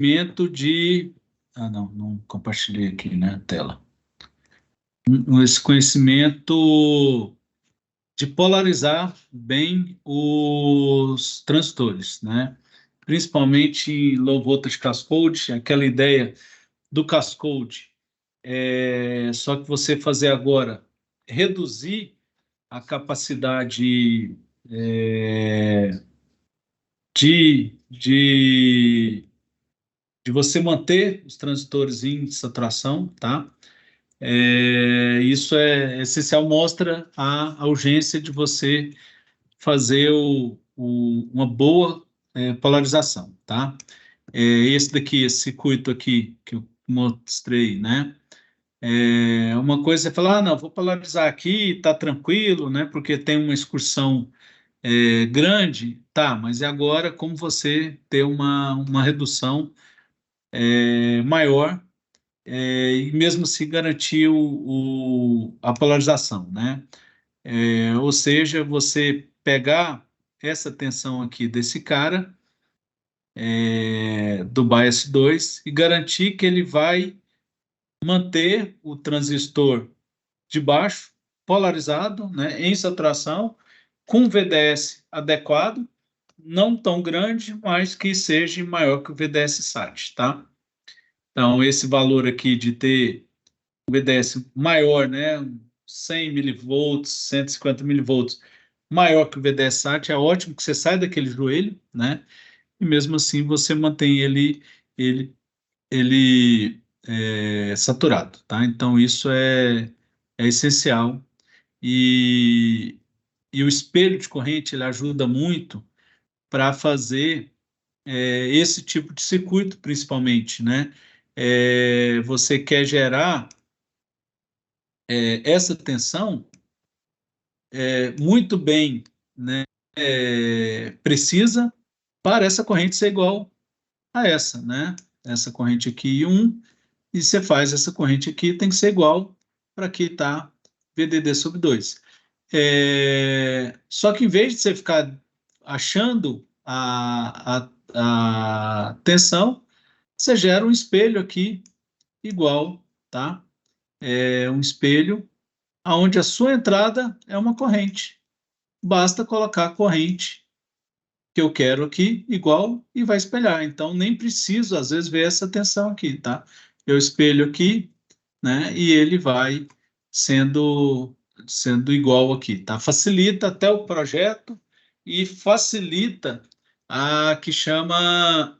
conhecimento de... Ah, não compartilhei aqui, né, a tela. Esse conhecimento de polarizar bem os transistores, né? Principalmente em low voltage cascode, aquela ideia do cascode, só que você fazer agora, reduzir a capacidade de você manter os transistores em saturação, tá? Isso é essencial, mostra a urgência de você fazer uma boa polarização, tá? Esse daqui, esse circuito aqui que eu mostrei, né? Uma coisa é falar, não, vou polarizar aqui, tá tranquilo, né? Porque tem uma excursão grande, tá, mas e agora como você ter uma redução maior e mesmo se garantir a polarização, né? Ou seja, você pegar essa tensão aqui desse cara, do bias 2, e garantir que ele vai manter o transistor de baixo, polarizado, né, em saturação, com VDS adequado, não tão grande, mas que seja maior que o VDS SAT, tá? Então, esse valor aqui de ter o VDS maior, né, 100 milivolts, 150 milivolts, maior que o VDS SAT, é ótimo que você sai daquele joelho, né, e mesmo assim você mantém ele, ele saturado, tá? Então, isso é essencial. E o espelho de corrente ele ajuda muito para fazer esse tipo de circuito, principalmente, né? Você quer gerar essa tensão muito bem, né? Precisa para essa corrente ser igual a essa, né? Essa corrente aqui 1, e você faz essa corrente aqui, tem que ser igual para aqui tá VDD sobre 2. Só que em vez de você ficar achando a tensão, você gera um espelho aqui igual, tá? Um espelho onde a sua entrada é uma corrente. Basta colocar a corrente que eu quero aqui igual e vai espelhar. Então, nem preciso, às vezes, ver essa tensão aqui, tá? Eu espelho aqui, né? E ele vai sendo igual aqui, tá? Facilita até o projeto e facilita a que chama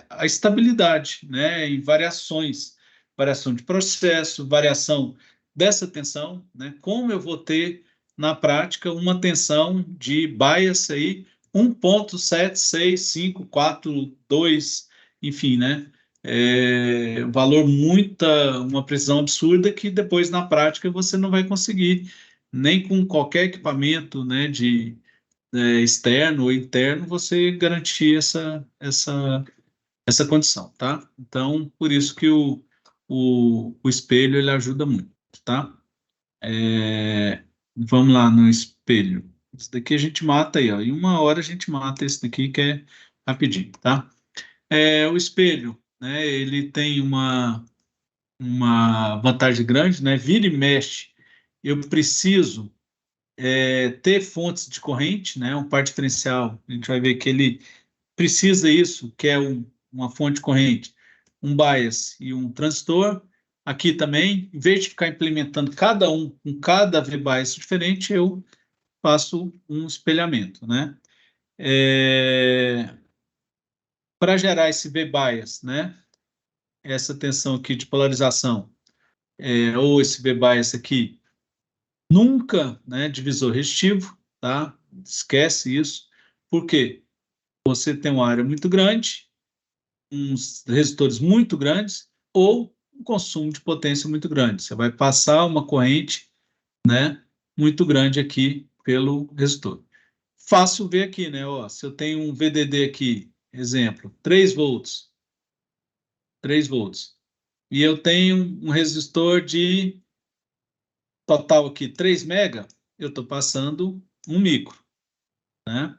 a estabilidade, né? Em variações, variação de processo, variação dessa tensão, né? Como eu vou ter na prática uma tensão de bias aí 1,76542, enfim, né? Um valor uma precisão absurda que depois na prática você não vai conseguir nem com qualquer equipamento, né, externo ou interno você garantir essa condição, tá? Então por isso que o espelho ele ajuda muito, tá? Vamos lá no espelho. Esse daqui a gente mata aí, ó. Em 1 hora a gente mata esse daqui que é rapidinho, tá? O espelho, né? Ele tem uma vantagem grande, né? Vira e mexe. Eu preciso ter fontes de corrente, né? Um par diferencial. A gente vai ver que ele precisa isso, que é uma fonte de corrente, um bias e um transistor. Aqui também, em vez de ficar implementando cada um com cada V-bias diferente, eu faço um espelhamento, né? Para gerar esse V-bias, né? Essa tensão aqui de polarização, ou esse V-bias aqui, nunca, né, divisor resistivo, tá? Esquece isso. Por quê? Você tem uma área muito grande, uns resistores muito grandes, ou um consumo de potência muito grande. Você vai passar uma corrente, né, muito grande aqui pelo resistor. Fácil ver aqui, né? Ó, se eu tenho um VDD aqui, exemplo, 3 volts, 3 volts, e eu tenho um resistor de total aqui 3 mega, eu estou passando um micro, né?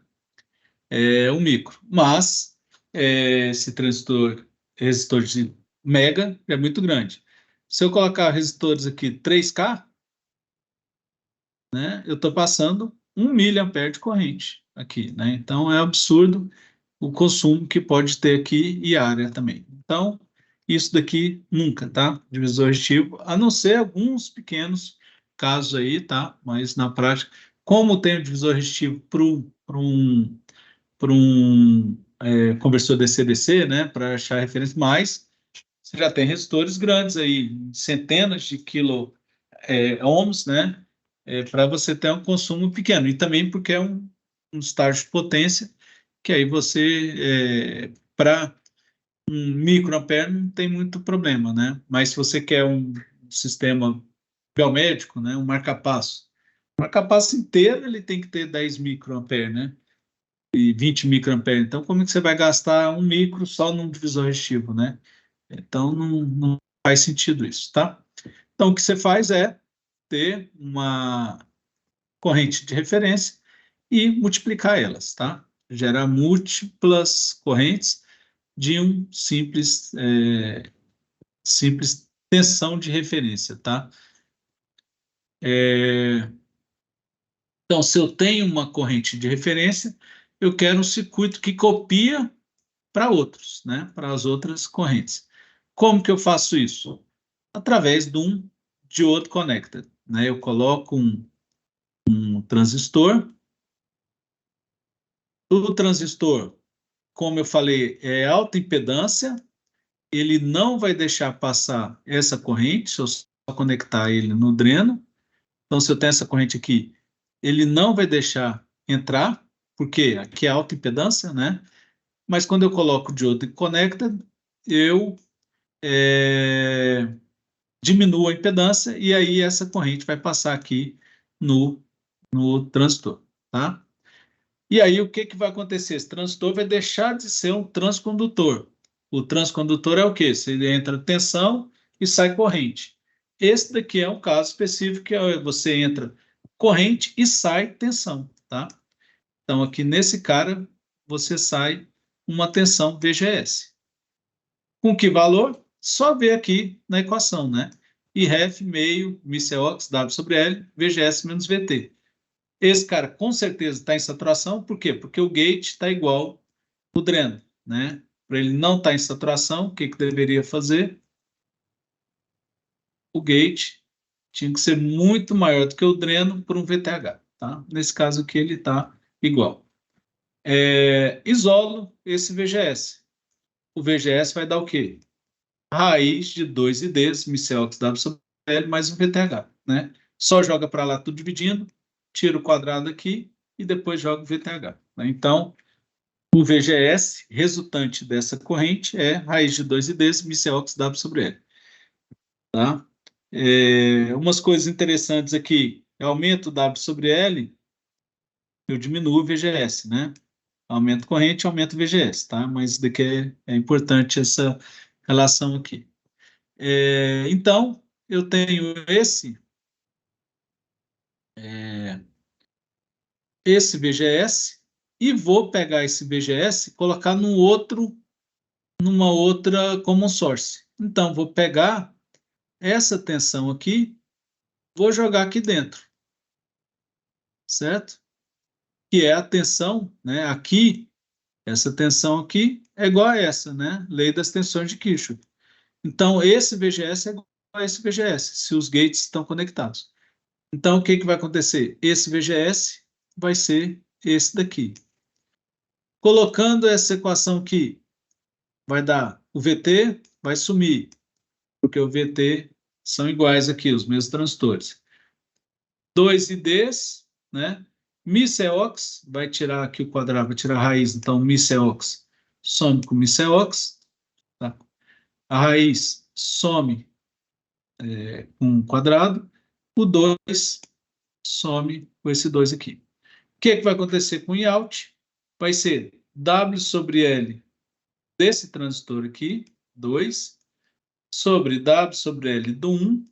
Um micro. Mas esse transistor resistores de mega, é muito grande. Se eu colocar resistores aqui 3K, né, eu estou passando 1 miliampere de corrente aqui, né? Então, é absurdo o consumo que pode ter aqui e área também. Então, isso daqui nunca, tá? Divisor resistivo, a não ser alguns pequenos casos aí, tá? Mas na prática, como tem o divisor resistivo para um conversor DC-DC, né? Para achar referência, mas você já tem resistores grandes aí, centenas de ohms, né? Para você ter um consumo pequeno. E também porque é um estágio de potência, que aí você, para um microampere não tem muito problema, né? Mas se você quer um sistema biomédico, né? Um marca-passo. O marca-passo inteiro ele tem que ter 10 microampere, né? E 20 microampere. Então, como é que você vai gastar um micro só num divisor resistivo, né? Então, não faz sentido isso, tá? Então, o que você faz é ter uma corrente de referência e multiplicar elas, tá? Gerar múltiplas correntes de um simples tensão de referência, tá? Então, se eu tenho uma corrente de referência, eu quero um circuito que copia para outros, né? Para as outras correntes. Como que eu faço isso? Através de um diodo connector, né? Eu coloco um transistor. O transistor, como eu falei, é alta impedância, ele não vai deixar passar essa corrente, se eu só conectar ele no dreno. Então, se eu tenho essa corrente aqui, ele não vai deixar entrar, porque aqui é alta impedância, né? Mas quando eu coloco o diodo connector, eu diminuo a impedância e aí essa corrente vai passar aqui no transistor, tá? E aí, o que vai acontecer? Esse transistor vai deixar de ser um transcondutor. O transcondutor é o quê? Você entra tensão e sai corrente. Esse daqui é um caso específico que você entra corrente e sai tensão, tá? Então, aqui nesse cara, você sai uma tensão VGS. Com que valor? Só ver aqui na equação, né? IREF meio, MICEOX, W sobre L, VGS menos VT. Esse cara com certeza está em saturação, por quê? Porque o gate está igual o dreno, né? Para ele não estar em saturação, o que deveria fazer? O gate tinha que ser muito maior do que o dreno por um VTH, tá? Nesse caso aqui ele está igual. Isolo esse VGS. O VGS vai dar o quê? Raiz de 2 IDs, MICEOX W sobre L mais um VTH, né? Só joga para lá tudo dividindo, tira o quadrado aqui e depois joga o VTH, né? Então, o VGS resultante dessa corrente é raiz de 2 IDs, MICEOX W sobre L, tá? Umas coisas interessantes aqui, aumento W sobre L, eu diminuo o VGS, né? Aumento corrente, aumento o VGS, tá? Mas isso daqui é importante essa relação aqui. Então, eu tenho esse VGS e vou pegar esse VGS e colocar numa outra common source. Então, vou pegar essa tensão aqui, vou jogar aqui dentro, certo? Que é a tensão, né? Aqui, essa tensão aqui é igual a essa, né? Lei das tensões de Kirchhoff. Então, esse VGS é igual a esse VGS, se os gates estão conectados. Então, o que vai acontecer? Esse VGS vai ser esse daqui. Colocando essa equação aqui, vai dar o VT, vai sumir, porque o VT são iguais aqui, os mesmos transistores. 2 IDs, né? MICEOX, vai tirar aqui o quadrado, vai tirar a raiz, então MICEOX some com MICEOX, tá? A raiz some com o quadrado, o 2 some com esse 2 aqui. O que vai acontecer com o IOUT? Vai ser W sobre L desse transistor aqui, 2, sobre W sobre L do 1,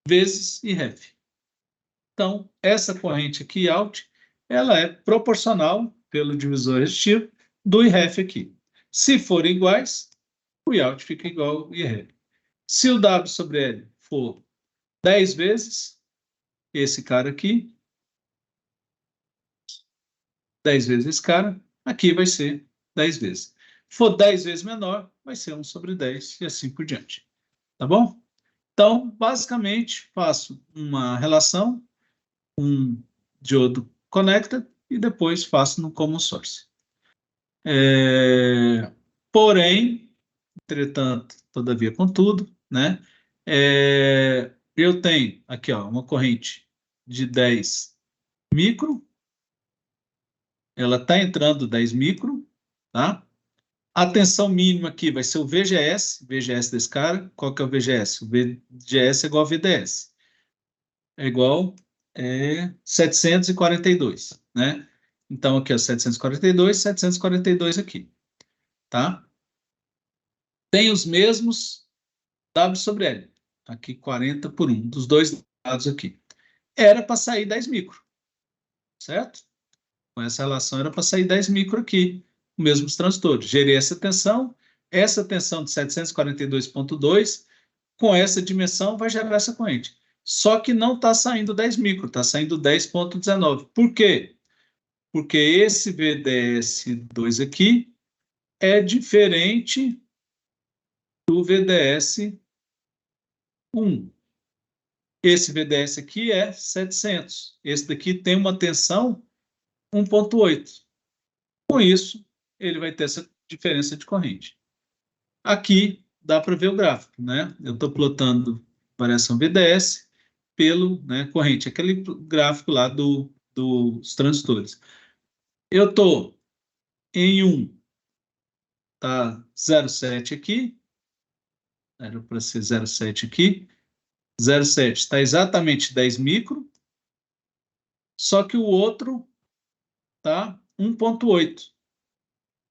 vezes IREF. Então, essa corrente aqui, out, ela é proporcional, pelo divisor resistivo, do IREF aqui. Se forem iguais, o I-out fica igual ao IRL. Se o W sobre L for 10 vezes, esse cara aqui, 10 vezes esse cara, aqui vai ser 10 vezes. Se for 10 vezes menor, vai ser 1 sobre 10 e assim por diante. Tá bom? Então, basicamente, faço uma relação, um diodo conecta e depois faço no common source. Porém, entretanto, todavia, contudo, né? Eu tenho aqui ó, uma corrente de 10 micro, ela está entrando 10 micro, tá? A tensão mínima aqui vai ser o VGS desse cara. Qual que é o VGS? O VGS é igual a VDS. É igual 742, né? Então, aqui é 742 aqui, tá? Tem os mesmos W sobre L. Aqui 40 por 1, dos dois lados aqui. Era para sair 10 micro, certo? Com essa relação era para sair 10 micro aqui, os mesmos transistores. Gerei essa tensão de 742,2, com essa dimensão vai gerar essa corrente. Só que não está saindo 10 micro, está saindo 10,19. Por quê? Porque esse VDS2 aqui é diferente do VDS1. Esse VDS aqui é 700. Esse daqui tem uma tensão 1,8. Com isso, ele vai ter essa diferença de corrente. Aqui dá para ver o gráfico, né? Eu estou plotando variação VDS pelo corrente, aquele gráfico lá dos transistores. Eu estou em 1, tá 0,7 aqui, era para ser 0,7 aqui, 0,7 está exatamente 10 micro, só que o outro tá 1,8.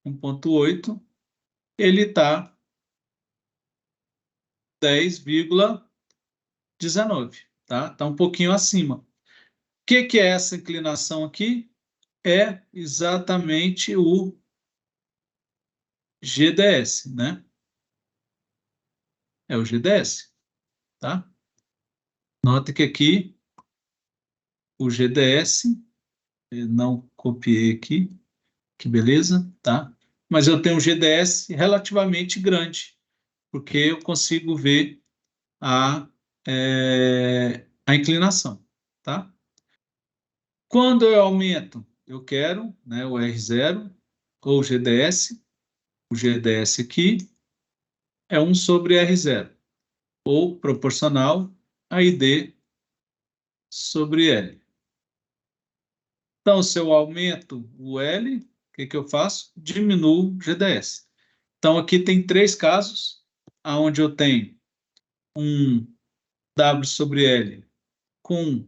1,8, ele está 10,19, tá? Está um pouquinho acima. O que é essa inclinação aqui? É exatamente o GDS, né? É o GDS, tá? Nota que aqui o GDS, eu não copiei aqui, que beleza, tá? Mas eu tenho um GDS relativamente grande, porque eu consigo ver a inclinação, tá? Quando eu aumento, eu quero o R0 ou o GDS. O GDS aqui é 1 sobre R0, ou proporcional a ID sobre L. Então, se eu aumento o L, o que eu faço? Diminuo o GDS. Então, aqui tem 3 casos, onde eu tenho um W sobre L com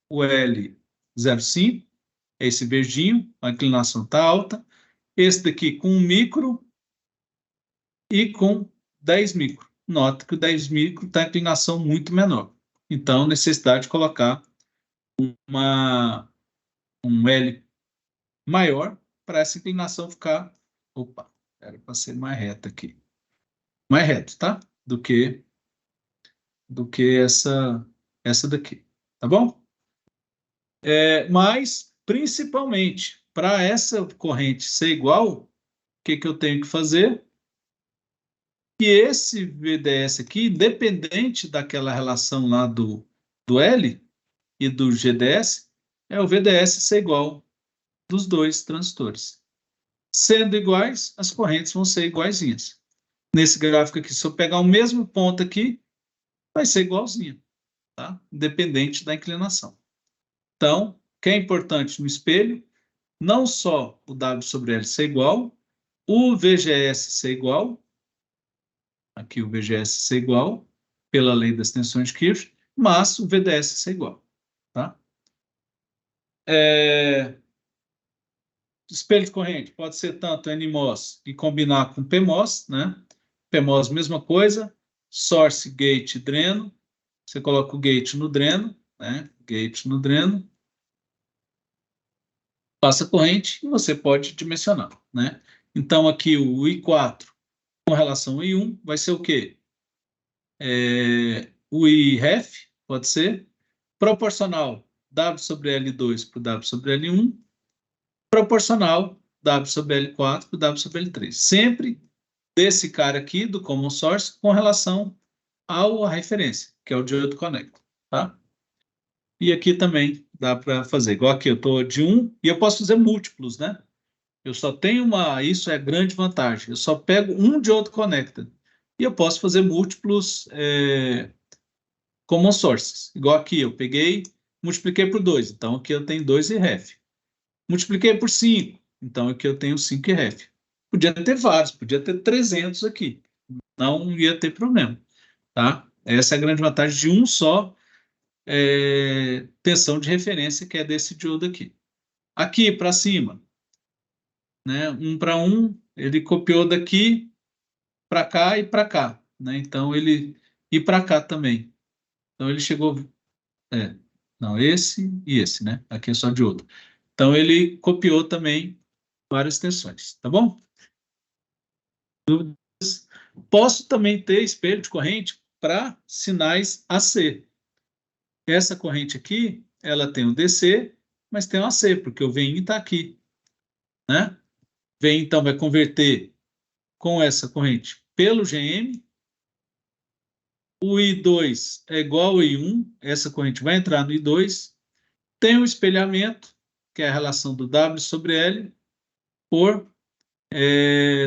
o L 0,5, esse verdinho, a inclinação está alta. Esse daqui com 1 micro e com 10 micro. Nota que o 10 micro está em inclinação muito menor. Então, necessidade de colocar um L maior para essa inclinação ficar... Opa, era para ser mais reta aqui. Mais reto, tá? Do que essa daqui. Tá bom? Mas, principalmente, para essa corrente ser igual, o que eu tenho que fazer? Que esse VDS aqui, independente daquela relação lá do L e do GDS, é o VDS ser igual dos dois transistores. Sendo iguais, as correntes vão ser iguaizinhas. Nesse gráfico aqui, se eu pegar o mesmo ponto aqui, vai ser igualzinho, tá? Independente da inclinação. Então, o que é importante no espelho? Não só o W sobre L ser igual, o VGS ser igual, aqui o VGS ser igual, pela lei das tensões de Kirchhoff, mas o VDS ser igual, tá? Espelho de corrente pode ser tanto NMOS e combinar com PMOS, né? PMOS, mesma coisa, source, gate, dreno. Você coloca o gate no dreno, né? Gate no dreno, passa corrente e você pode dimensionar, né? Então, aqui o I4 com relação ao I1 vai ser o quê? O IREF, pode ser, proporcional W sobre L2 para o W sobre L1, proporcional W sobre L4 para o W sobre L3. Sempre desse cara aqui, do common source, com relação à referência, que é o diodo connector, tá? E aqui também dá para fazer. Igual aqui, eu estou de 1 e eu posso fazer múltiplos, né? Eu só tenho isso é grande vantagem. Eu só pego um diodo connector. E eu posso fazer múltiplos common sources. Igual aqui, eu peguei, multipliquei por 2. Então, aqui eu tenho 2 IREF. Multipliquei por 5. Então, aqui eu tenho 5 IREF. Podia ter vários, podia ter 300 aqui. Não ia ter problema, tá? Essa é a grande vantagem de um só tensão de referência, que é desse diodo aqui. Aqui para cima, né? 1 para 1, ele copiou daqui para cá e para cá, né? Então, ele... E para cá também. Então, ele chegou... não, esse e esse, né? Aqui é só diodo. Então, ele copiou também várias tensões, tá bom? Posso também ter espelho de corrente para sinais AC. Essa corrente aqui, ela tem o DC, mas tem o AC, porque o VIN está aqui, né? VIN, então, vai converter com essa corrente pelo GM. O I2 é igual ao I1, essa corrente vai entrar no I2. Tem o espelhamento, que é a relação do W sobre L por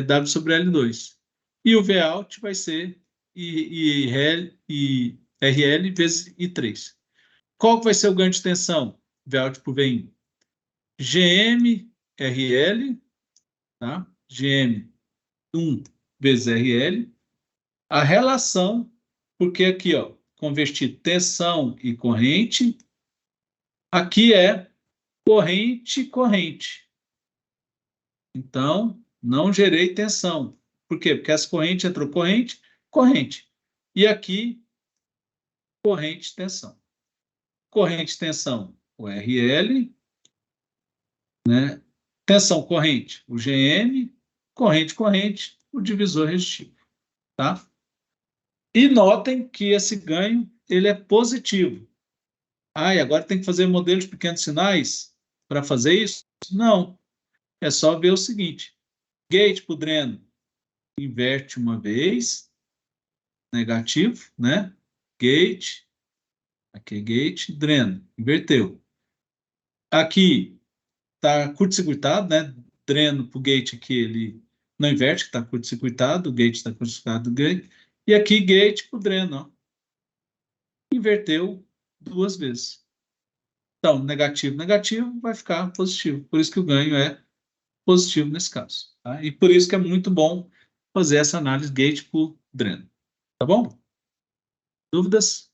W sobre L2. E o Vout vai ser RL vezes I3. Qual que vai ser o ganho de tensão? Vout por VIN. GM RL, tá? GM 1 vezes RL. A relação, porque aqui, ó, convertir tensão e corrente, aqui é corrente, corrente. Então, não gerei tensão. Por quê? Porque essa corrente entrou corrente, corrente. E aqui, corrente, tensão. Corrente, tensão, o RL, né? Tensão corrente, o GM, corrente, corrente, o divisor resistivo, tá? E notem que esse ganho, ele é positivo. Ah, e agora tem que fazer modelo de pequenos sinais para fazer isso? Não. É só ver o seguinte. Gate para o dreno, inverte uma vez, negativo, né? Gate, aqui gate, dreno, inverteu. Aqui está curto-circuitado, né? Dreno para o gate aqui, ele não inverte, está curto-circuitado, o gate está curto-circuitado do gate. E aqui gate para o dreno, ó. Inverteu duas vezes. Então, negativo, negativo, vai ficar positivo. Por isso que o ganho é positivo nesse caso. Tá? E por isso que é muito bom fazer essa análise gate por dreno. Tá bom? Dúvidas?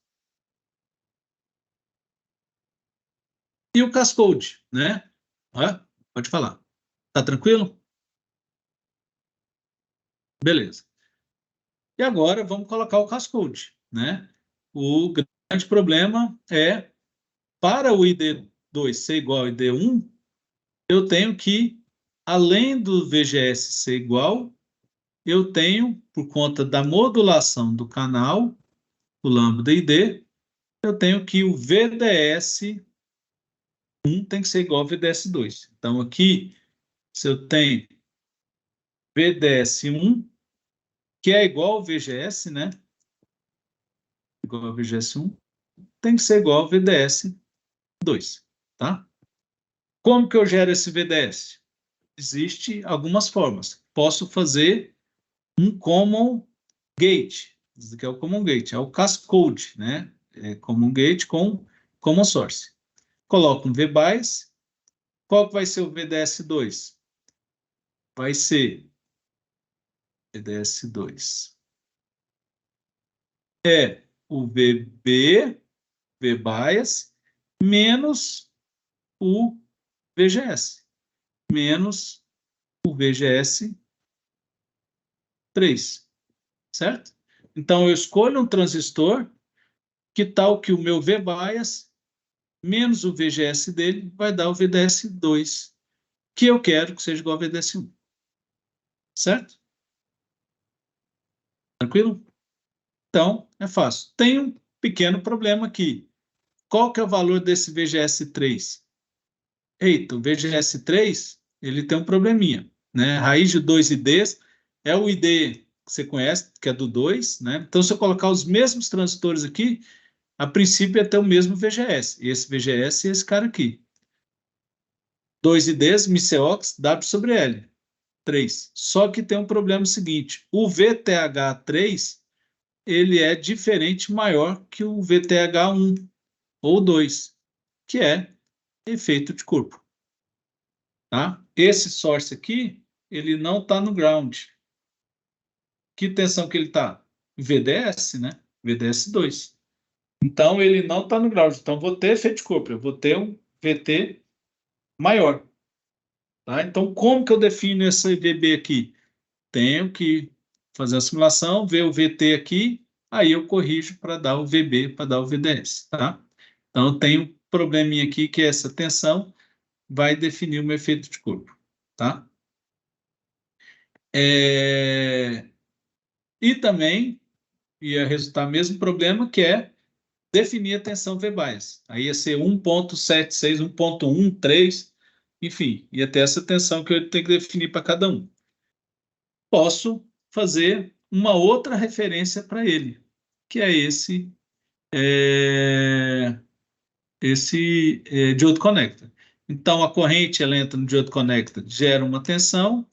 E o cascode, né? Pode falar. Tá tranquilo? Beleza. E agora vamos colocar o cascode, né? O grande problema é, para o ID2 ser igual ao ID1, eu tenho que, além do VGS ser igual, eu tenho, por conta da modulação do canal, o lambda ID, eu tenho que o VDS1 tem que ser igual ao VDS2. Então, aqui, se eu tenho VDS1, que é igual ao VGS, né? Igual ao VGS1, tem que ser igual ao VDS2, tá? Como que eu gero esse VDS? Existem algumas formas. Posso fazer um common gate. Isso aqui é o common gate, é o cascode, né? É common gate com common source. Coloco um VBias. Qual que vai ser o VDS2? Vai ser VDS2. É o VB, VBias, menos o VGS, menos o VGS3, certo? Então, eu escolho um transistor que tal que o meu VBias menos o VGS dele vai dar o VDS2, que eu quero que seja igual ao VDS1, certo? Tranquilo? Então, é fácil. Tem um pequeno problema aqui. Qual que é o valor desse VGS3? Eita, o VGS3, ele tem um probleminha, né? Raiz de 2 IDs é o ID que você conhece, que é do 2, né? Então, se eu colocar os mesmos transistores aqui, a princípio é ter o mesmo VGS. Esse VGS e esse cara aqui. 2 IDs, MCOX, W sobre L. 3. Só que tem um problema seguinte. O VTH3, ele é diferente, maior que o VTH1 ou 2, que é efeito de corpo. Tá? Esse source aqui, ele não está no ground. Que tensão que ele está? VDS, né? VDS2. Então, ele não está no ground. Então, vou ter efeito de corpo. Eu vou ter um VT maior. Tá? Então, como que eu defino esse VB aqui? Tenho que fazer a simulação, ver o VT aqui, aí eu corrijo para dar o VB, para dar o VDS. Tá? Então, eu tenho um probleminha aqui, que é essa tensão vai definir o meu efeito de corpo. Tá? E também ia resultar o mesmo problema, que é definir a tensão V-bias. Aí ia ser 1.76, 1.13, enfim, ia ter essa tensão que eu tenho que definir para cada um. Posso fazer uma outra referência para ele, que é esse diode connector. Então, a corrente ela entra no diode connector, gera uma tensão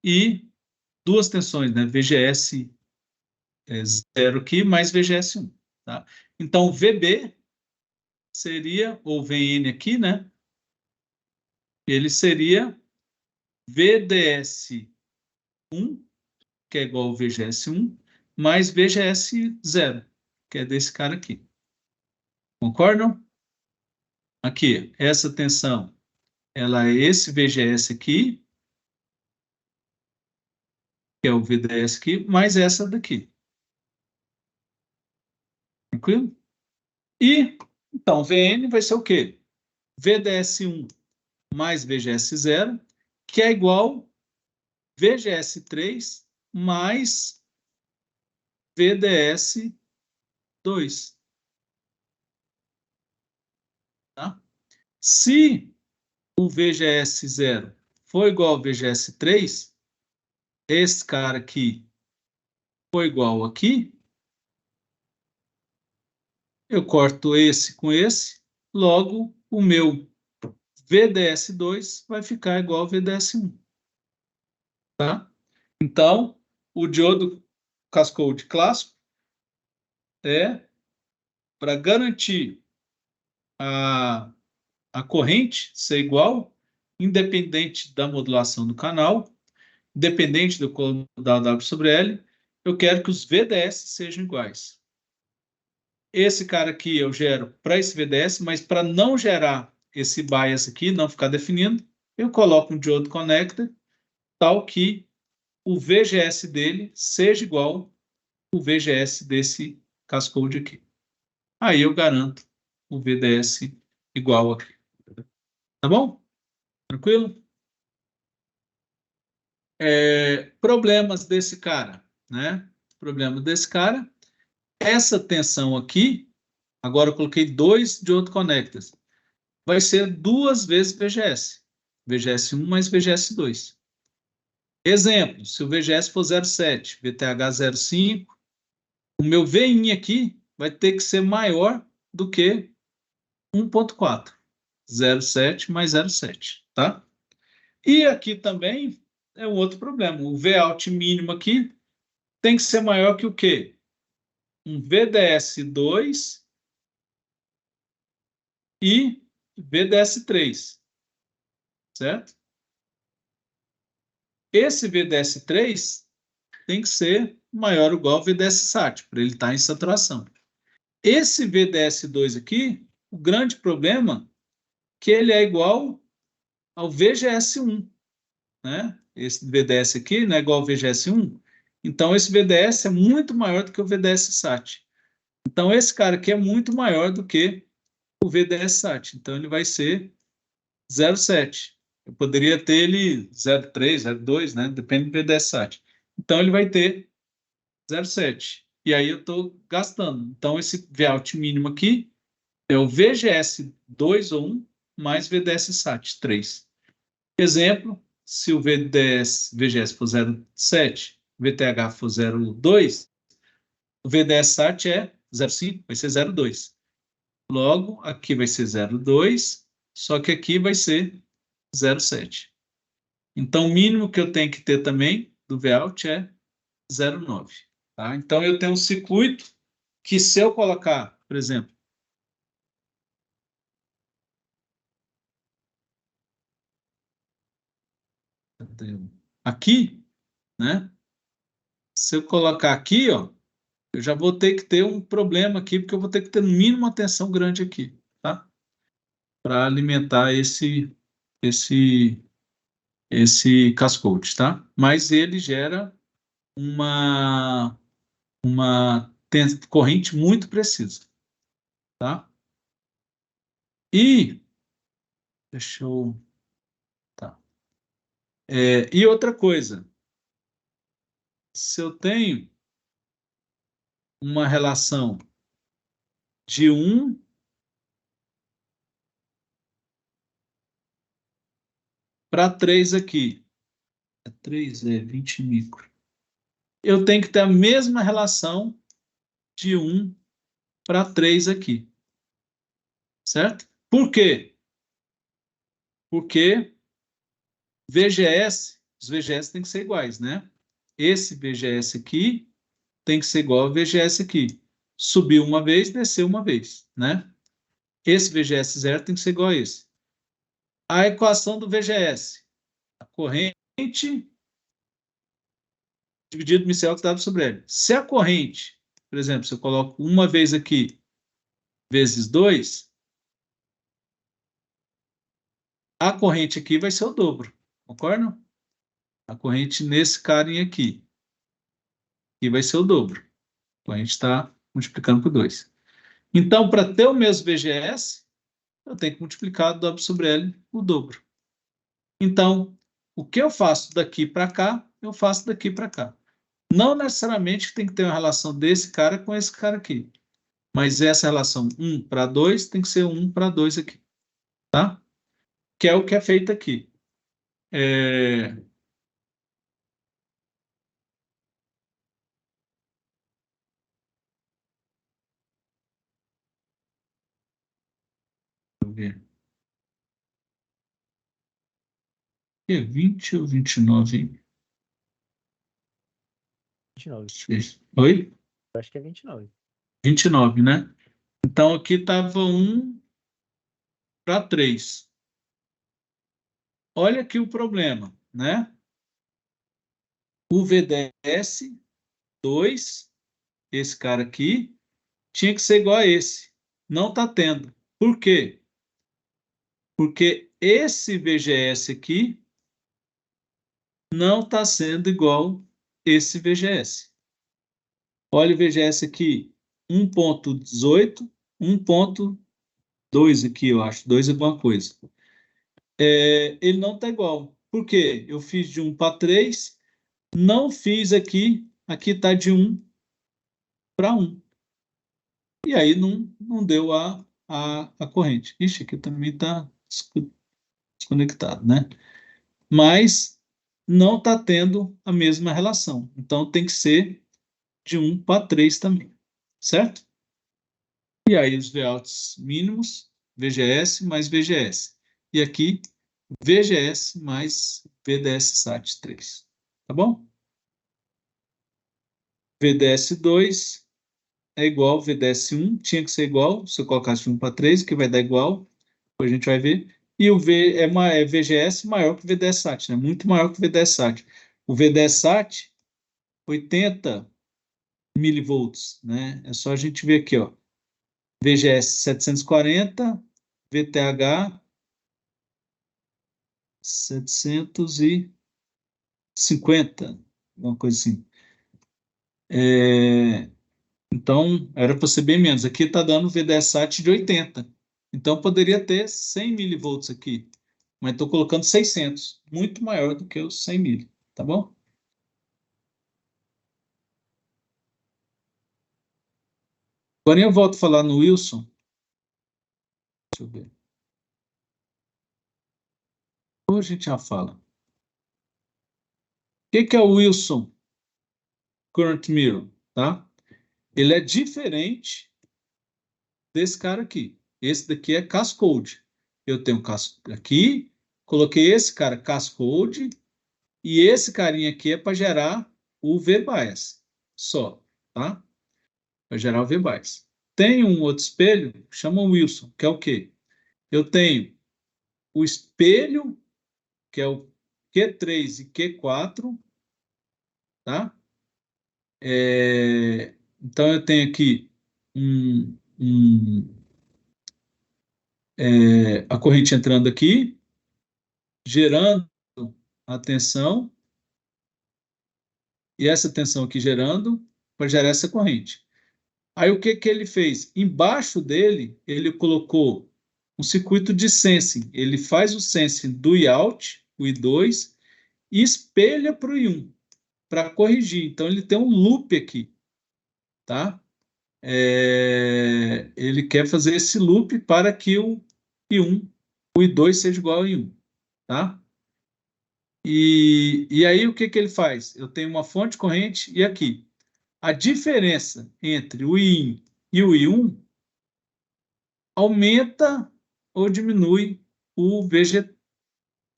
e duas tensões, né? VGS 0 aqui mais VGS 1. Tá? Então, VB seria, ou VN aqui, né? Ele seria VDS 1, que é igual ao VGS 1, mais VGS 0, que é desse cara aqui. Concordam? Aqui, essa tensão, ela é esse VGS aqui, que é o VDS aqui, mais essa daqui. Tranquilo? E, então, VN vai ser o quê? VDS1 mais VGS0, que é igual VGS3 mais VDS2. Tá? Se o VGS0 for igual ao VGS3, esse cara aqui for igual aqui, eu corto esse com esse, logo o meu VDS2 vai ficar igual ao VDS1. Tá? Então, o diodo Cascode clássico é para garantir a corrente ser igual, independente da modulação do canal, independente do cômodo da W sobre L, eu quero que os VDS sejam iguais. Esse cara aqui eu gero para esse VDS, mas para não gerar esse bias aqui, não ficar definindo, eu coloco um diodo connector tal que o VGS dele seja igual ao VGS desse cascode aqui. Aí eu garanto o VDS igual aqui. Tá bom? Tranquilo? Problemas desse cara, né? Problema desse cara. Essa tensão aqui, agora eu coloquei 2 diode connectors, vai ser 2 vezes VGS. VGS1 mais VGS2. Exemplo, se o VGS for 0,7, VTH 0,5, o meu VIN aqui vai ter que ser maior do que 1.4. 0,7 mais 0,7, tá? E aqui também é um outro problema. O Vout mínimo aqui tem que ser maior que o quê? Um VDS2 e VDS3, certo? Esse VDS3 tem que ser maior ou igual ao VDS-SAT, para ele estar em saturação. Esse VDS2 aqui, o grande problema é que ele é igual ao VGS1, né? Esse VDS aqui não é igual ao VGS1, então esse VDS é muito maior do que o VDS-SAT. Então esse cara aqui é muito maior do que o VDS-SAT, então ele vai ser 0,7. Eu poderia ter ele 0,3, 0,2, né? Depende do VDS-SAT. Então ele vai ter 0,7. E aí eu estou gastando. Então, esse Vout mínimo aqui é o VGS 2 ou 1 mais VDS SAT 3. Exemplo, se o VGS for 0,7, VTH for 0,2, o VDS SAT é 0,5, vai ser 0,2. Logo, aqui vai ser 0,2, só que aqui vai ser 0,7. Então, o mínimo que eu tenho que ter também do Vout é 0,9. Tá? Então, eu tenho um circuito que, se eu colocar, por exemplo, aqui, né? Se eu colocar aqui, ó, eu já vou ter que ter um problema aqui, porque eu vou ter que ter no mínimo uma tensão grande aqui, tá? Para alimentar esse cascode, tá? Mas ele gera uma corrente muito precisa, tá? E deixa eu, tá. E outra coisa, se eu tenho uma relação de 1 para 3 aqui, 3 é 20 micro, eu tenho que ter a mesma relação de 1 para 3 aqui, certo? Por quê? Porque VGS, os VGS têm que ser iguais, né? Esse VGS aqui tem que ser igual ao VGS aqui. Subiu uma vez, desceu uma vez, né? Esse VGS zero tem que ser igual a esse. A equação do VGS, a corrente dividido micel que W sobre L. Se a corrente, por exemplo, se eu coloco uma vez aqui vezes 2, a corrente aqui vai ser o dobro, concorda? A corrente nesse carinha aqui, e vai ser o dobro. Então, a gente está multiplicando por 2. Então, para ter o mesmo VGS, eu tenho que multiplicar W sobre L o dobro. Então, o que eu faço daqui para cá, eu faço daqui para cá. Não necessariamente tem que ter uma relação desse cara com esse cara aqui. Mas essa relação 1 para 2 tem que ser 1 para 2 aqui. Tá? Que é o que é feito aqui. Deixa eu ver. É 20 ou 29, hein? 29. Oi? Eu acho que é 29. 29, né? Então aqui estava 1 para 3. Olha aqui o problema, né? O VDS 2, esse cara aqui, tinha que ser igual a esse. Não está tendo. Por quê? Porque esse VGS aqui não está sendo igual esse VGS. Olha o VGS aqui, 1.18, 1.2 aqui, eu acho, 2 alguma coisa. Ele não está igual. Por quê? Eu fiz de 1 para 3, não fiz aqui está de 1 para 1. E aí não deu a corrente. Ixi, aqui também está desconectado, né? Mas não está tendo a mesma relação. Então tem que ser de 1 para 3 também, certo? E aí os Vouts mínimos, VGS mais VGS. E aqui, VGS mais VDS SAT 3. Tá bom? VDS 2 é igual ao VDS 1, tinha que ser igual, se eu colocasse 1 para 3, que vai dar igual, depois a gente vai ver. E o V é VGS maior que o VDS SAT, né? Muito maior que o VDS SAT. O VDS SAT, 80 milivolts, né? É só a gente ver aqui, ó. VGS 740, VTH 750, uma coisa assim. Então, era para ser bem menos. Aqui está dando VDSAT de 80. Então, poderia ter 100 milivolts aqui. Mas estou colocando 600. Muito maior do que os 100 mil. Tá bom? Agora eu volto a falar no Wilson. Deixa eu ver. Ou a gente já fala. O que é o Wilson Current Mirror? Tá? Ele é diferente desse cara aqui. Esse daqui é Cascode. Eu tenho aqui, coloquei esse cara Cascode, e esse carinha aqui é para gerar o V-Bias. Só, tá? Para gerar o V-Bias. Tem um outro espelho, que chama Wilson, que é o quê? Eu tenho o espelho, que é o Q3 e Q4, tá? Então, eu tenho aqui a corrente entrando aqui, gerando a tensão, e essa tensão aqui gerando, para gerar essa corrente. Aí, o que ele fez? Embaixo dele, ele colocou um circuito de sensing. Ele faz o sensing do I-out, o I2, e espelha para o I1, para corrigir. Então, ele tem um loop aqui, tá? Ele quer fazer esse loop para que o I1, o I2 seja igual ao I1, tá? E aí, o que ele faz? Eu tenho uma fonte corrente e aqui. A diferença entre o I1 e o I1 aumenta ou diminui o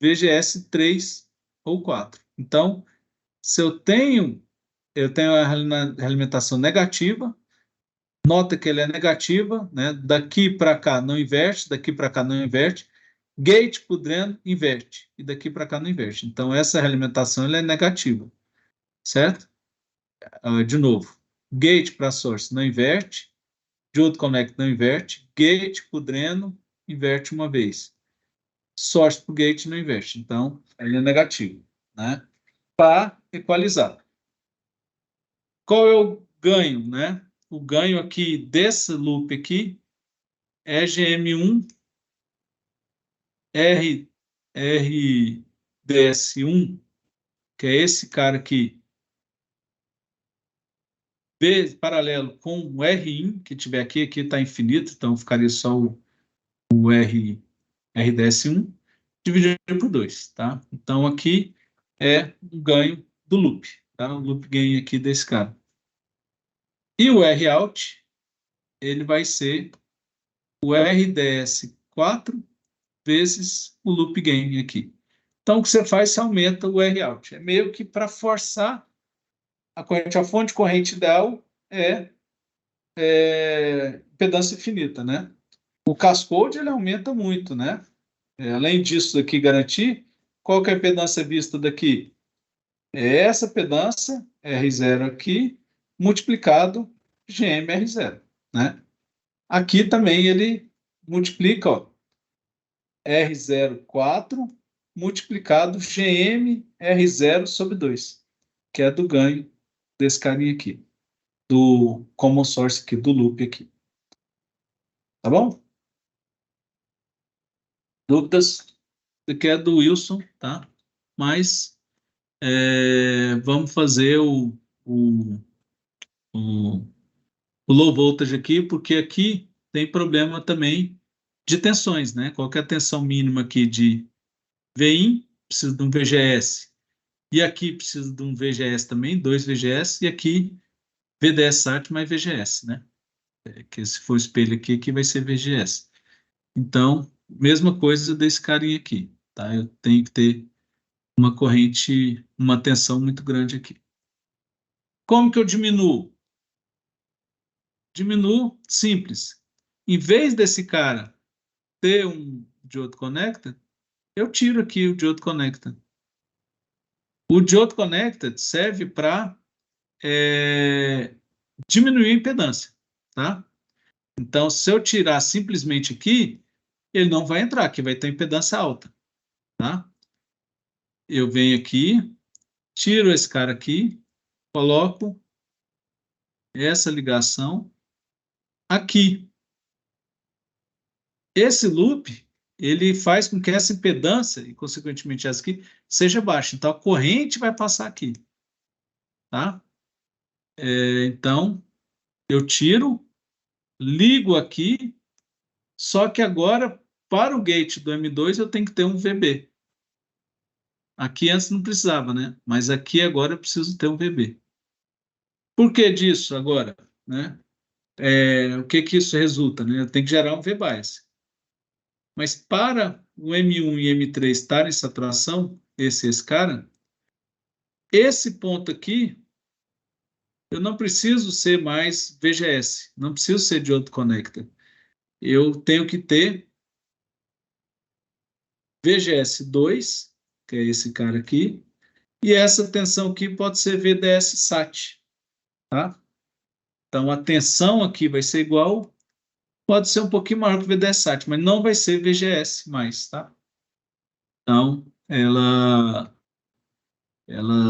VGS 3 ou 4. Então, se eu tenho a realimentação negativa, nota que ele é negativa, né? Daqui para cá não inverte, daqui para cá não inverte, gate para o dreno inverte, e daqui para cá não inverte. Então, essa realimentação ela é negativa, certo? De novo, gate para source não inverte, diode connect não inverte, gate para o dreno inverte uma vez. Source para o gate não inverte. Então, ele é negativo, né? Para equalizar. Qual é o ganho, né? O ganho aqui desse loop aqui é GM1 RDS1, que é esse cara aqui, paralelo com o R1, que tiver aqui está infinito, então ficaria só o RDS1, dividido por 2, tá? Então, aqui é o ganho do loop, tá? O loop gain aqui desse cara. E o R-out, ele vai ser o RDS4 vezes o loop gain aqui. Então, o que você faz, você aumenta o R-out. É meio que para forçar a corrente. A fonte corrente ideal é impedância infinita, né? O cascode, ele aumenta muito, né? Além disso daqui garantir, qual que é a impedância vista daqui? É essa impedância, R0 aqui, multiplicado GM-R0, né? Aqui também ele multiplica, ó, R04 multiplicado GM-R0 sobre 2, que é do ganho desse carinha aqui, do common source aqui, do loop aqui. Tá bom? Dúvidas? Isso aqui é do Wilson, tá? Mas vamos fazer o low voltage aqui, porque aqui tem problema também de tensões, né? Qualquer tensão mínima aqui de Vin, precisa de um VGS. E aqui precisa de um VGS também, 2 VGS, e aqui VDS SAT mais VGS, né? Que se for espelho aqui, aqui vai ser VGS. Então, mesma coisa desse carinha aqui, tá? Eu tenho que ter uma corrente, uma tensão muito grande aqui. Como que eu diminuo? Diminuo simples. Em vez desse cara ter um diode connector, eu tiro aqui o diode connector. O diode connector serve para diminuir a impedância, tá? Então, se eu tirar simplesmente aqui, ele não vai entrar, aqui vai ter impedância alta, tá? Eu venho aqui, tiro esse cara aqui, coloco essa ligação aqui. Esse loop, ele faz com que essa impedância, e consequentemente essa aqui, seja baixa. Então, a corrente vai passar aqui, tá? Então, eu tiro ligo aqui, só que agora, para o gate do M2, eu tenho que ter um VB. Aqui antes não precisava, né? Mas aqui agora eu preciso ter um VB. Por que disso agora? Né? O que que isso resulta? Né? Eu tenho que gerar um VBias. Mas para o M1 e M3 estarem em saturação, esse cara, esse ponto aqui, eu não preciso ser mais VGS, não preciso ser de outro connector. Eu tenho que ter VGS2, que é esse cara aqui, e essa tensão aqui pode ser VDS SAT, tá? Então, a tensão aqui vai ser igual, pode ser um pouquinho maior que o VDS SAT, mas não vai ser VGS mais, tá? Então, ela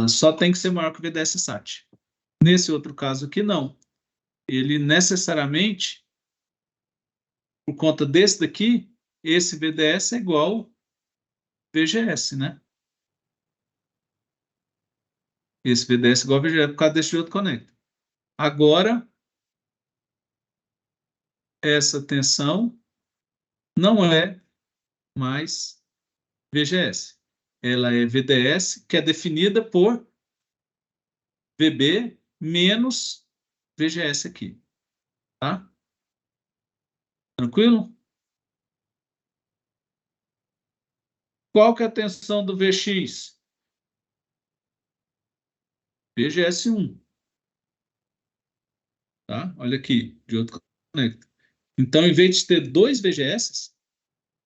só tem que ser maior que o VDS SAT. Nesse outro caso aqui, não. Ele necessariamente, por conta desse daqui, esse VDS é igual VGS, né? Esse VDS é igual VGS por causa desse outro conector. Agora, essa tensão não é mais VGS. Ela é VDS, que é definida por VB menos VGS aqui. Tá? Tranquilo? Qual que é a tensão do VX? VGS1. Tá? Olha aqui, de outro conector. Então, em vez de ter dois VGS,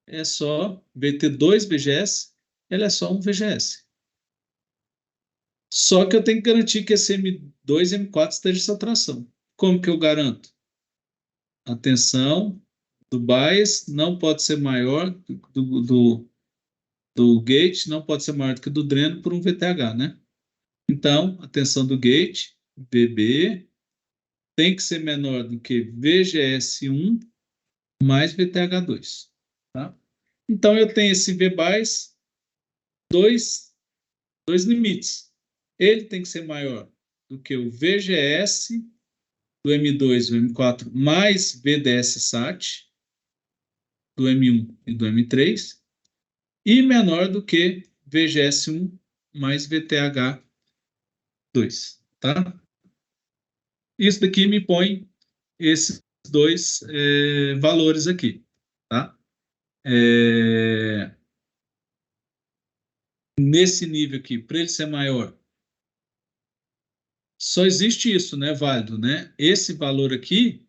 é só, em vez de ter dois VGS, ela é só um VGS. Só que eu tenho que garantir que esse M2 e M4 esteja em saturação. Como que eu garanto? A tensão do bias não pode ser maior do gate, não pode ser maior do que do dreno por um VTH, né? Então, a tensão do gate, VB, tem que ser menor do que VGS1 mais VTH2, tá? Então, eu tenho esse VBias, dois limites. Ele tem que ser maior do que o VGS do M2 e do M4 mais VDS SAT do M1 e do M3 e menor do que VGS1 mais VTH2, tá? Isso daqui me põe esses dois valores aqui, tá? Nesse nível aqui, para ele ser maior, só existe isso, né, válido, né? Esse valor aqui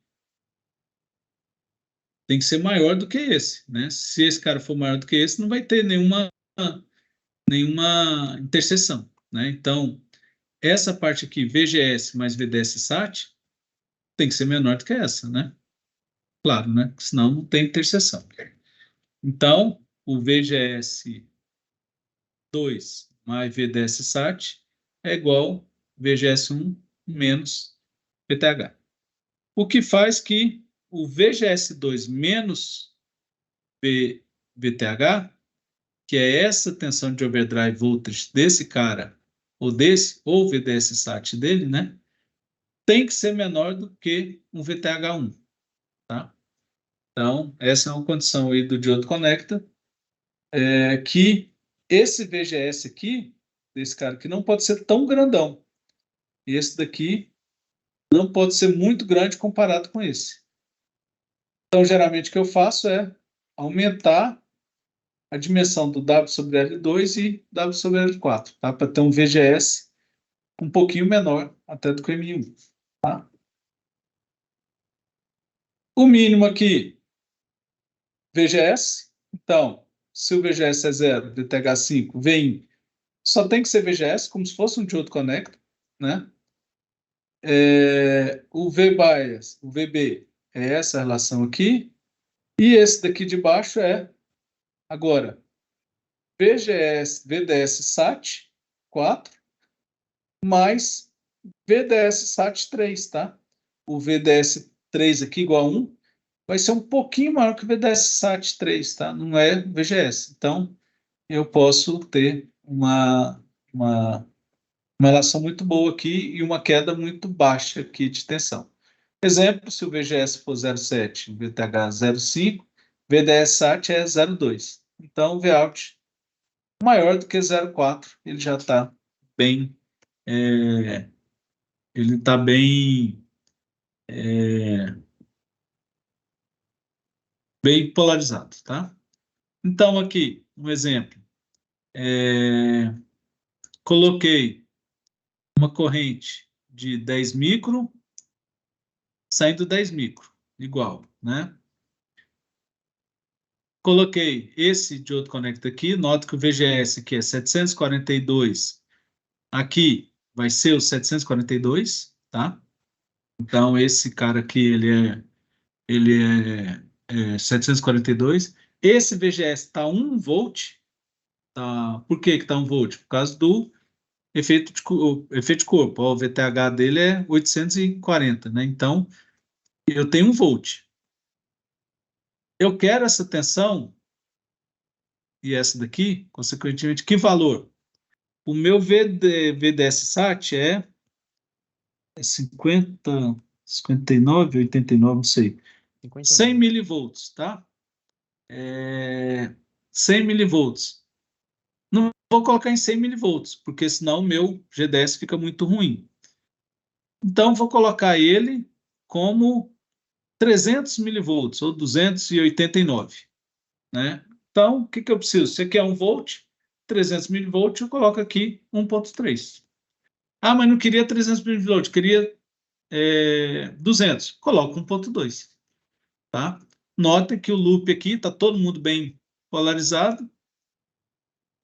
tem que ser maior do que esse, né? Se esse cara for maior do que esse, não vai ter nenhuma interseção, né? Então, essa parte aqui, VGS mais VDS SAT, tem que ser menor do que essa, né? Claro, né? Senão não tem interseção. Então, o VGS 2 mais VDS SAT é igual VGS 1 menos VTH. O que faz que o VGS 2 menos VTH, que é essa tensão de overdrive voltage desse cara, ou desse, ou VDS SAT dele, né? Tem que ser menor do que um VTH1, tá? Então, essa é uma condição aí do diodo conector, que esse VGS aqui, desse cara aqui, não pode ser tão grandão. E esse daqui não pode ser muito grande comparado com esse. Então, geralmente, o que eu faço é aumentar a dimensão do W sobre L2 e W sobre L4, tá? Para ter um VGS um pouquinho menor até do que o M1, tá? O mínimo aqui, VGS. Então, se o VGS é 0, VTH5, VIN, só tem que ser VGS, como se fosse um diodo conector, né? O V-bias, o VB, é essa relação aqui. E esse daqui de baixo é, agora, VGS, VDS SAT 4 mais VDS SAT 3, tá? O VDS 3 aqui igual a 1 vai ser um pouquinho maior que o VDS SAT 3, tá? Não é VGS. Então, eu posso ter uma relação muito boa aqui e uma queda muito baixa aqui de tensão. Exemplo, se o VGS for 0,7, o VTH 0,5, VDS SAT é 0,2. Então, o Vout maior do que 0,4, ele já está bem, ele está bem polarizado, tá? Então, aqui, um exemplo. Coloquei uma corrente de 10 micro, saindo 10 micro, igual, né? Coloquei esse diodo conector aqui, nota que o VGS aqui é 742, aqui vai ser o 742, tá? Então, esse cara aqui, ele é 742. Esse VGS está 1 volt, tá? Por que está 1 volt? Por causa do efeito de corpo. Ó, o VTH dele é 840, né? Então, eu tenho 1 volt. Eu quero essa tensão e essa daqui, consequentemente, que valor? O meu VDS SAT é 50, 59, 89, não sei. 100 59. milivolts, tá? 100 milivolts. Não vou colocar em 100 milivolts, porque senão o meu GDS fica muito ruim. Então, vou colocar ele como 300 milivolts, ou 289, né? Então, o que eu preciso? Você quer 1 volt, 300 milivolts, eu coloco aqui 1.3. Ah, mas não queria 300 milivolts, queria 200. Coloco 1.2, tá? Nota que o loop aqui está todo mundo bem polarizado.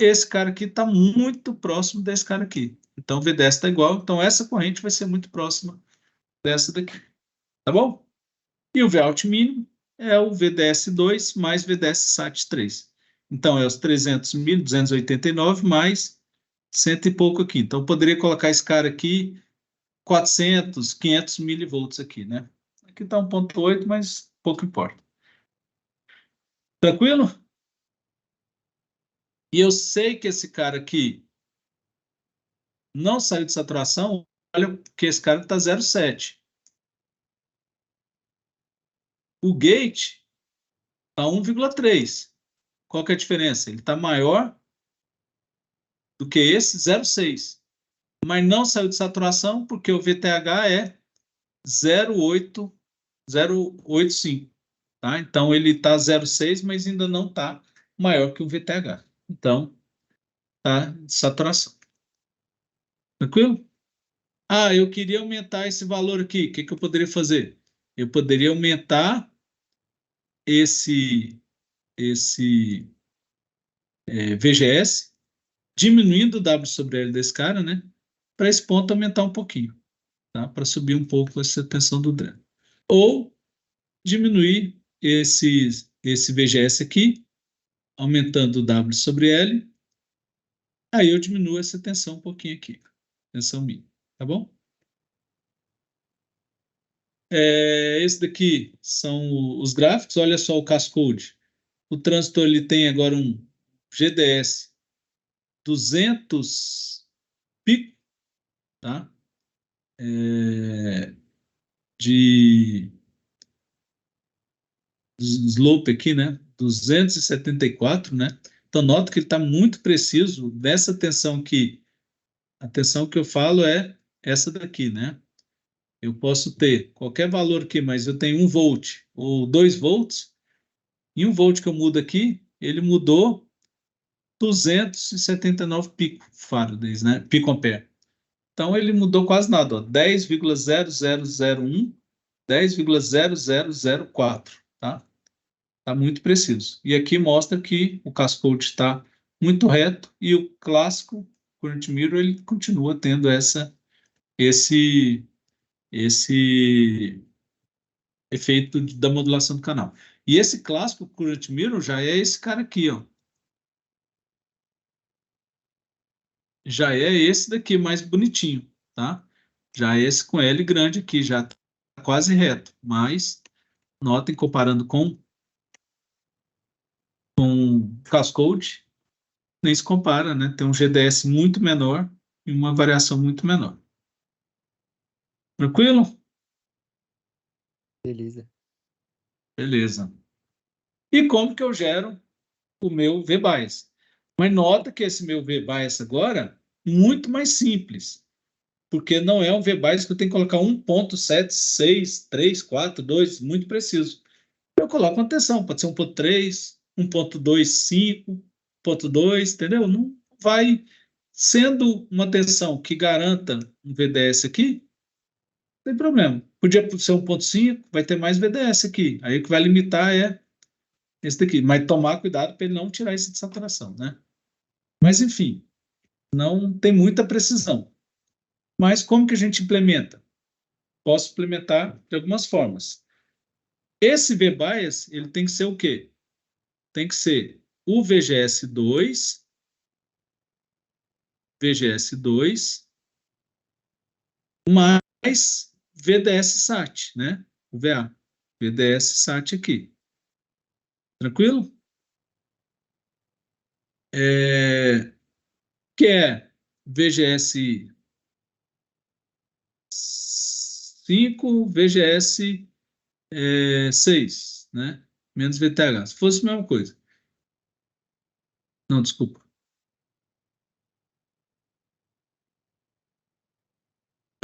Esse cara aqui está muito próximo desse cara aqui. Então, o V10 está igual. Então, essa corrente vai ser muito próxima dessa daqui. Tá bom? E o Vout mínimo é o VDS2 mais VDS SAT3. Então, é os 300.289 mais 100 e pouco aqui. Então, eu poderia colocar esse cara aqui 400, 500 milivolts aqui, né? Aqui está 1.8, mas pouco importa. Tranquilo? E eu sei que esse cara aqui não saiu de saturação. Olha que esse cara está 0,7. O gate está 1,3. Qual que é a diferença? Ele está maior do que esse 0,6. Mas não saiu de saturação porque o VTH é 0,85. Tá? Então, ele está 0,6, mas ainda não está maior que o VTH. Então, está de saturação. Tranquilo? Ah, eu queria aumentar esse valor aqui. O que eu poderia fazer? Eu poderia aumentar esse VGS, diminuindo o W sobre L desse cara, né? Para esse ponto aumentar um pouquinho, tá? Para subir um pouco essa tensão do dreno. Ou diminuir esse VGS aqui, aumentando o W sobre L, aí eu diminuo essa tensão um pouquinho aqui, tensão mínima, tá bom? Esse daqui são os gráficos, olha só o Cascode. O transistor ele tem agora um GDS 200 pico, tá? De slope aqui, né? 274, né? Então, nota que ele está muito preciso dessa tensão que a tensão que eu falo é essa daqui, né? Eu posso ter qualquer valor aqui, mas eu tenho 1 volt ou 2 volts, e 1 volt que eu mudo aqui, ele mudou 279 pico farads, né? Pico ampere. Então, ele mudou quase nada, ó, 10,0001, 10,0004, tá? Está muito preciso. E aqui mostra que o Cascode está muito reto e o clássico Current Mirror ele continua tendo esse efeito da modulação do canal. E esse clássico Current Mirror já é esse cara aqui, ó. Já é esse daqui mais bonitinho, tá? Já é esse com L grande aqui, já está quase reto. Mas notem comparando com Cascode, nem se compara, né? Tem um GDS muito menor e uma variação muito menor. Tranquilo? Beleza. Beleza. E como que eu gero o meu VBias? Mas nota que esse meu VBias agora, muito mais simples, porque não é um VBias que eu tenho que colocar 1.76342, muito preciso. Eu coloco uma tensão, pode ser 1.3, 1.25, 1.2, entendeu? Não vai sendo uma tensão que garanta um VDS aqui, não tem problema. Podia ser 1.5, vai ter mais VDS aqui. Aí o que vai limitar é esse daqui, mas tomar cuidado para ele não tirar isso de saturação, né? Mas enfim, não tem muita precisão. Mas como que a gente implementa? Posso implementar de algumas formas. Esse VBias, ele tem que ser o quê? Tem que ser o VGS2 mais VDS-SAT, né? O VA. VDS-SAT aqui. Tranquilo? Que é VGS 5, VGS 6, né? Menos VTH. Se fosse a mesma coisa. Não, desculpa.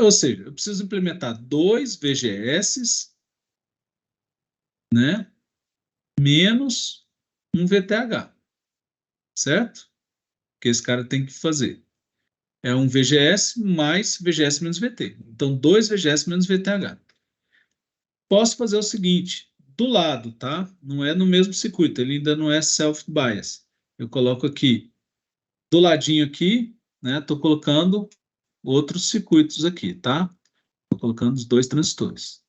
Ou seja, eu preciso implementar 2 VGS, né? Menos um VTH, certo? Que esse cara tem que fazer. É um VGS mais VGS menos VT. Então, 2 VGS menos VTH. Posso fazer o seguinte, do lado, tá? Não é no mesmo circuito, ele ainda não é self-bias. Eu coloco aqui, do ladinho aqui, né? Estou colocando outros circuitos aqui, tá? Estou colocando os 2 transistores,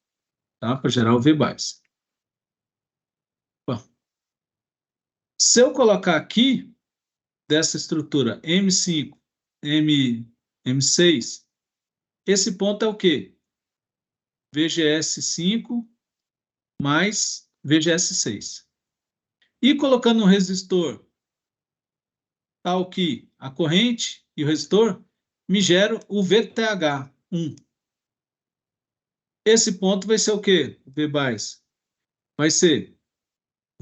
tá? Para gerar o V-bias. Bom, se eu colocar aqui, dessa estrutura M5, M6, esse ponto é o quê? VGS5 mais VGS6. E colocando um resistor tal que a corrente e o resistor me geram o VTH1. Esse ponto vai ser o quê? O V-bias. Vai ser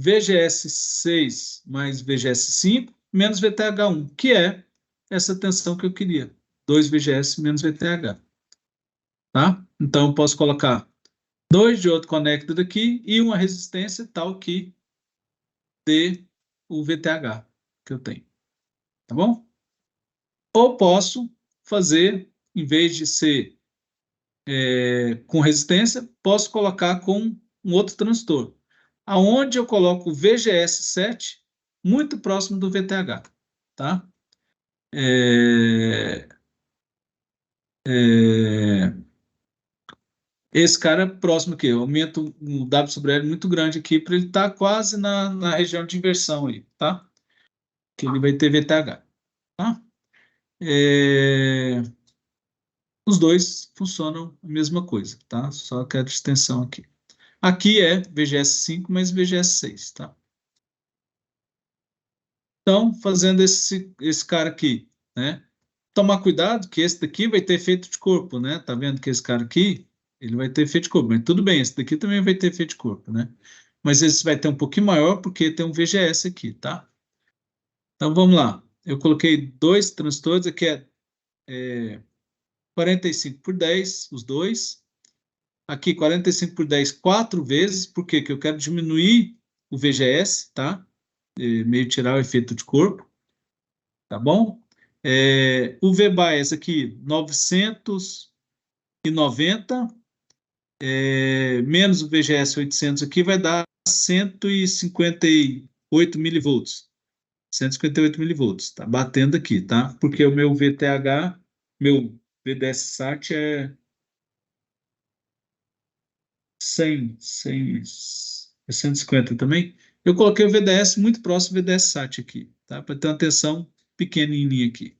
VGS6 mais VGS5 menos VTH1, que é essa tensão que eu queria. 2 VGS menos VTH. Tá? Então, eu posso colocar 2 diodo connected aqui e uma resistência tal que dê o VTH que eu tenho. Tá bom? Ou posso fazer, em vez de ser com resistência, posso colocar com um outro transistor, aonde eu coloco o VGS7 muito próximo do VTH, tá? Esse cara próximo aqui, eu aumento o W sobre L muito grande aqui para ele estar quase na região de inversão aí, tá? Que ele vai ter VTH, tá? Os dois funcionam a mesma coisa, tá? Só que a extensão aqui. Aqui é VGS5 mais VGS6, tá? Então, fazendo esse cara aqui, né? Tomar cuidado que esse daqui vai ter efeito de corpo, né? Tá vendo que esse cara aqui, ele vai ter efeito de corpo. Mas tudo bem, esse daqui também vai ter efeito de corpo, né? Mas esse vai ter um pouquinho maior porque tem um VGS aqui, tá? Então, vamos lá. Eu coloquei 2 transistores, aqui é 45 por 10, os dois. Aqui, 45 por 10, 4 vezes. Por quê? Porque eu quero diminuir o VGS, tá? Meio tirar o efeito de corpo, tá bom? O V-bias aqui, 990, menos o VGS 800 aqui, vai dar 158 milivolts. 158 milivolts, tá batendo aqui, tá? Porque o meu VTH, meu VDS-SAT é 100, é 150 também. Eu coloquei o VDS muito próximo do VDS-SAT aqui, tá? Para ter uma tensão pequenininha aqui.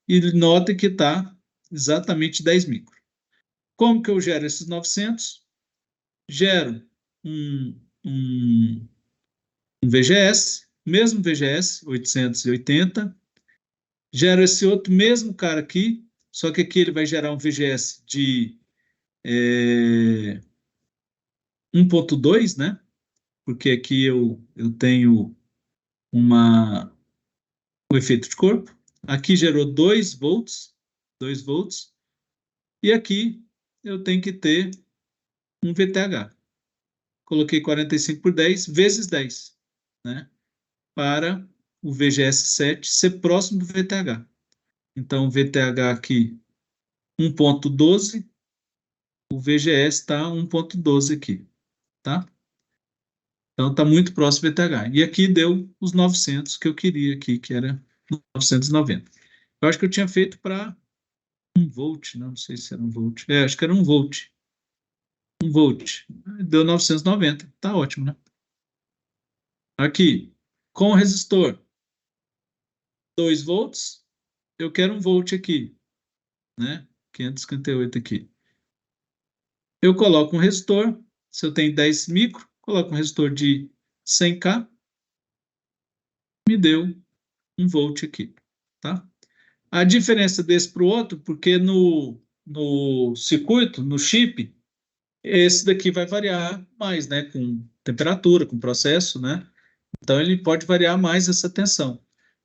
E note que está exatamente 10 micro. Como que eu gero esses 900? Gero um VGS, mesmo VGS, 880. Gero esse outro mesmo cara aqui, só que aqui ele vai gerar um VGS de 1.2, né? Porque aqui eu tenho um efeito de corpo. Aqui gerou 2 volts, 2 volts. E aqui eu tenho que ter um VTH. Coloquei 45 por 10 vezes 10, né? Para o VGS7 ser próximo do VTH. Então, o VTH aqui 1.12, o VGS está 1.12 aqui, tá? Então, está muito próximo do VTH. E aqui deu os 900 que eu queria aqui, que era 990. Eu acho que eu tinha feito para 1 volt, não sei se era 1 volt. Acho que era 1 volt. 1 volt. Deu 990. Tá ótimo, né? Aqui, com o resistor 2 volts, eu quero 1 volt aqui, né? 558 aqui. Eu coloco um resistor, se eu tenho 10 micro, coloco um resistor de 100K, me deu 1 volt aqui, tá? A diferença desse para o outro, porque no circuito, no chip, esse daqui vai variar mais, né? Com temperatura, com processo, né? Então ele pode variar mais essa tensão.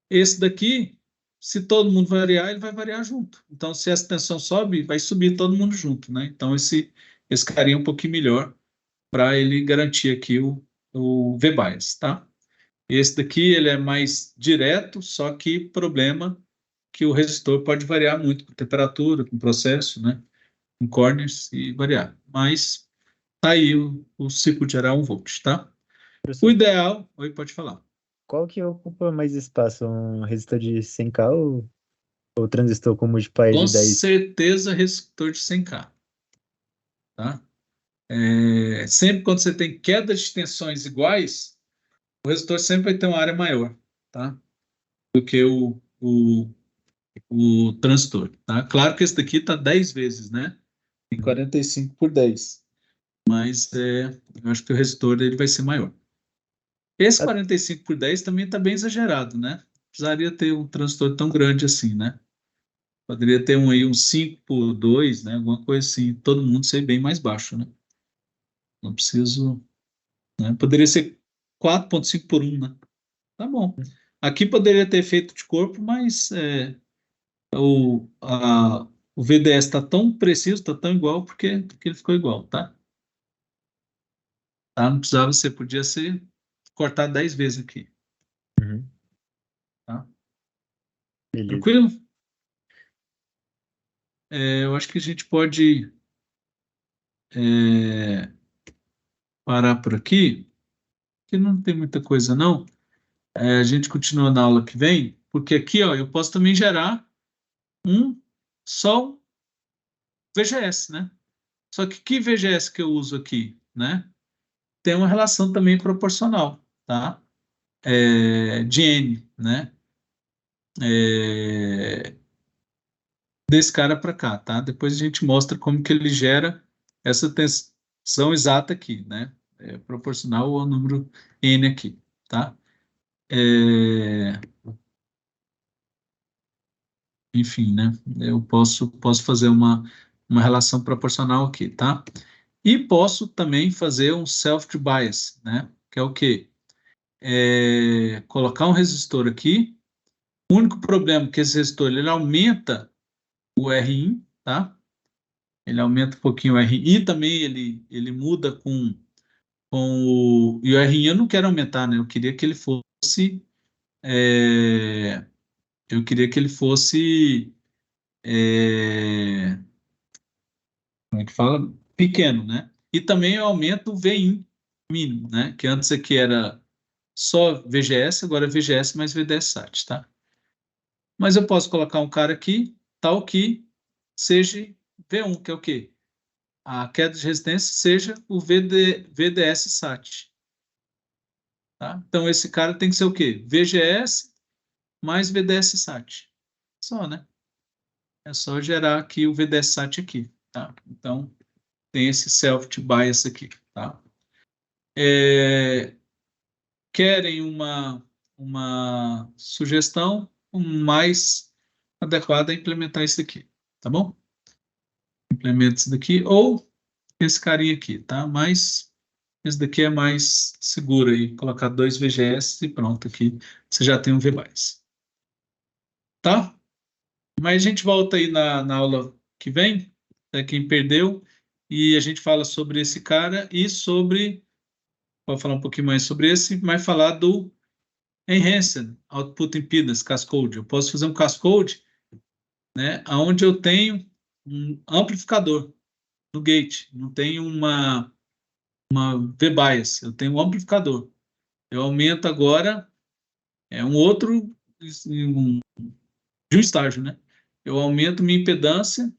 Esse daqui, se todo mundo variar, ele vai variar junto. Então, se essa tensão sobe, vai subir todo mundo junto, né? Então, esse carinha é um pouquinho melhor para ele garantir aqui o V-bias, tá? Esse daqui, ele é mais direto, só que problema que o resistor pode variar muito com temperatura, com processo, né? Com corners e variar. Mas tá aí o ciclo geral 1 volt, tá? O Professor, ideal... Oi, pode falar. qual que ocupa mais espaço? Um resistor de 100K ou transistor com multiplier Com de 10? certeza, resistor de 100K, tá? Sempre quando você tem queda de tensões iguais, o resistor sempre vai ter uma área maior, tá? Do que o transistor, tá? Claro que esse daqui está 10 vezes, né? Tem Uhum. 45 por 10, mas eu acho que o resistor ele vai ser maior. Esse Ah, 45 por 10 também está bem exagerado, né? Precisaria ter um transistor tão grande assim, né? Poderia ter um 5 por 2, né? Alguma coisa assim. Todo mundo ser bem mais baixo, né? Não preciso, né? Poderia ser 4,5 por 1, né? Tá bom. Aqui poderia ter efeito de corpo, mas o VDS está tão preciso, está tão igual, porque ele ficou igual, tá? Tá? Não precisava ser, podia ser cortar 10 vezes aqui, uhum. tá? Beleza. Tranquilo? Eu acho que a gente pode é, parar por aqui, que não tem muita coisa, não. A gente continua na aula que vem, porque aqui, ó, eu posso também gerar um só um VGS, né? Só que VGS que eu uso aqui, né? Tem uma relação também proporcional, tá? De N, né? É, desse cara para cá, tá? Depois a gente mostra como que ele gera essa tensão exata aqui, né? Proporcional ao número N aqui, tá? É, enfim, né? Eu posso fazer uma relação proporcional aqui, tá? E posso também fazer um self-bias, né? Que é o quê? Colocar um resistor aqui. O único problema é que esse resistor ele aumenta o Rin, tá? Ele aumenta um pouquinho o Rin e também ele muda com o. E o Rin eu não quero aumentar, né? Eu queria que ele fosse. é, eu queria que ele fosse. é, como é que fala? Pequeno, né? E também eu aumento o Vin mínimo, né? Que antes aqui era só VGS, agora é VGS mais VDSAT, tá? Mas eu posso colocar um cara aqui, tal que seja V1, que é o quê? A queda de resistência seja o VDS SAT. Tá? Então, esse cara tem que ser o quê? VGS mais VDS SAT. Só, né? É só gerar aqui o VDS SAT aqui. Tá? Então, tem esse self-bias aqui. Tá? Querem uma sugestão mais adequada a implementar isso aqui. Tá bom? Implementa isso daqui. Ou esse carinha aqui, tá? Mas Esse daqui é mais seguro aí, colocar 2 VGS e pronto, aqui você já tem um VBIAS. Tá? Mas a gente volta aí na aula que vem, para quem perdeu, e a gente fala sobre esse cara e sobre, vou falar um pouquinho mais sobre esse, mas falar do Enhanced Output Impedance Cascode. Eu posso fazer um cascode, né, onde eu tenho um amplificador no gate, não tenho uma V-bias, eu tenho um amplificador. Eu aumento agora, um outro, de um estágio, né? Eu aumento minha impedância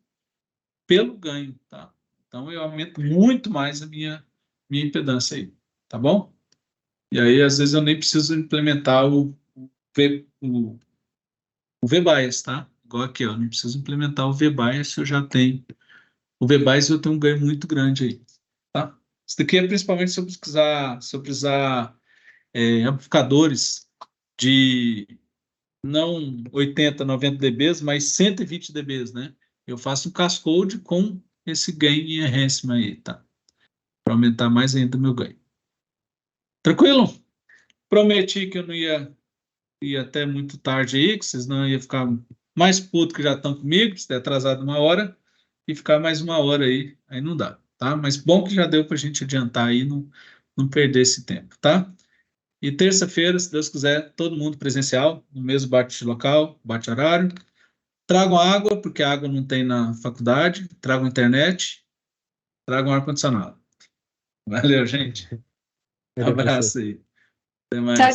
pelo ganho, tá? Então, eu aumento muito mais a minha impedância aí, tá bom? E aí, às vezes, eu nem preciso implementar o V-bias, tá? Igual aqui, ó, não preciso implementar o V-bias, eu já tenho. O V-bias eu tenho um ganho muito grande aí, tá? Isso daqui é principalmente se eu precisar amplificadores de não 80, 90 dBs, mas 120 dBs, né? Eu faço um cascode com esse gain e enhancement aí, tá? Para aumentar mais ainda o meu ganho. Tranquilo? Prometi que eu não ia até muito tarde aí, que vocês não iam ficar mais putos que já estão comigo, se der atrasado 1 hora, e ficar mais 1 hora aí não dá, tá? Mas bom que já deu para a gente adiantar aí, não perder esse tempo, tá? E terça-feira, se Deus quiser, todo mundo presencial, no mesmo bate-local, bate-horário. Tragam água, porque a água não tem na faculdade. Tragam internet. Tragam ar-condicionado. Valeu, gente. Valeu, professor. Abraço aí. Até Tchau, mais. tchau.